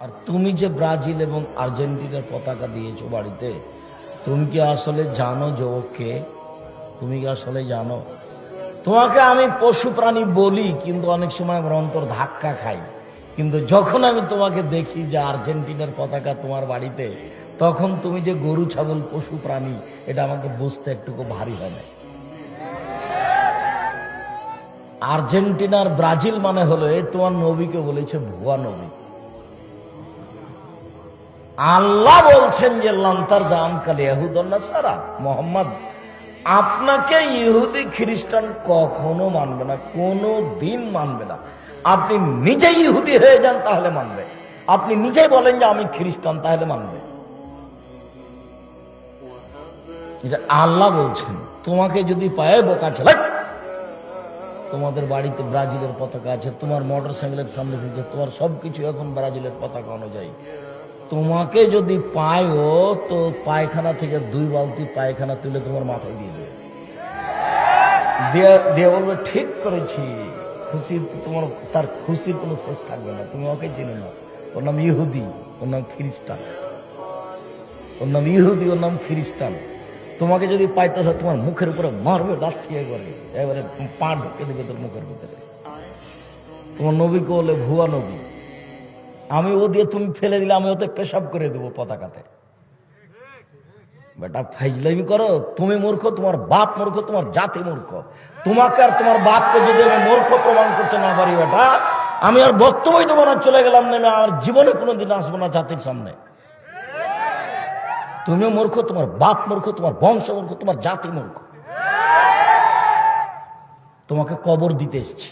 আর তুমি যে ব্রাজিল এবং আর্জেন্টিনার পতাকা দিয়েছো বাড়িতে, তুমি কি আসলে জানো যে ও কে? তুমি কি আসলে জানো? তোমাকে আমি পশু প্রাণী বলি, কিন্তু অনেক সময় আমার অন্তর ধাক্কা খাই। কিন্তু যখন আমি তোমাকে দেখি যে আর্জেন্টিনার পতাকা তোমার বাড়িতে, তখন তুমি যে গরু ছাগল পশু প্রাণী, এটা আমাকে বুঝতে একটুকু ভারী হয় না। আর্জেন্টিনার ব্রাজিল মানে হলো, এই তোমার নবীকে বলেছে ভুয়া নবী। আল্লাহ বলছেন যে লান্তার জাম কালে ইহুদন্নাসারা, মোহাম্মদ আপনাকে ইহুদি খ্রিস্টান কখনো মানবে না, কোনো দিন মানবে না। আপনি নিজেই ইহুদি হয়ে যান তাহলে মানবে, আপনি নিজেই বলেন যে আমি খ্রিস্টান তাহলে মানবে। এটা আল্লাহ বলছেন। তোমাকে যদি পায়ে বোকা ছেলে, তোমাদের বাড়িতে ব্রাজিলের পতাকা আছে, তোমার মোটর সাইকেলের সামনে ফিরছে, তোমার সবকিছু এখন ব্রাজিলের পতাকা অনুযায়ী। তোমাকে যদি পায়ও তো পায়খানা থেকে 2 বালতি পায়খানা তুলে তোমার মাথায় দিয়ে দেবে, দিয়ে বলবে ঠিক করেছি। খুশি তোমার, তার খুশির কোনো শেষ থাকবে না। তুমি ওকে চিনো না, ওর নাম ইহুদি, ওর নাম খ্রিস্টান, ওর নাম ইহুদি, ওর নাম খ্রিস্টান। তোমাকে যদি পাইতে হয় তোমার মুখের উপরে মারবে লাথি, এবারে পা ঢুকে দেবে তোর মুখের ভিতরে। তোমার নবীকে বলে ভুয়া নবী। আমি ও দিয়ে তুমি ফেলে দিলে আমি ওতে পেশাব করে দেবো পতাকাতে। বেটা ফাইজলামি করো, তুমি মূর্খ, তোমার বাপ মূর্খ, তোমার জাতি মূর্খ। তোমাকে আর তোমার বাপকে যদি আমি মূর্খ প্রমাণ করতে না পারি, বেটা আমি আর বক্তব্যই দেবো না, চলে গেলাম নেমে, আমার জীবনে কোনোদিন আসবো না জাতির সামনে। তুমিও মূর্খ, তোমার বাপ মূর্খ, তোমার বংশ মূর্খ, তোমার জাতি মূর্খ। তোমাকে কবর দিতে এসেছি।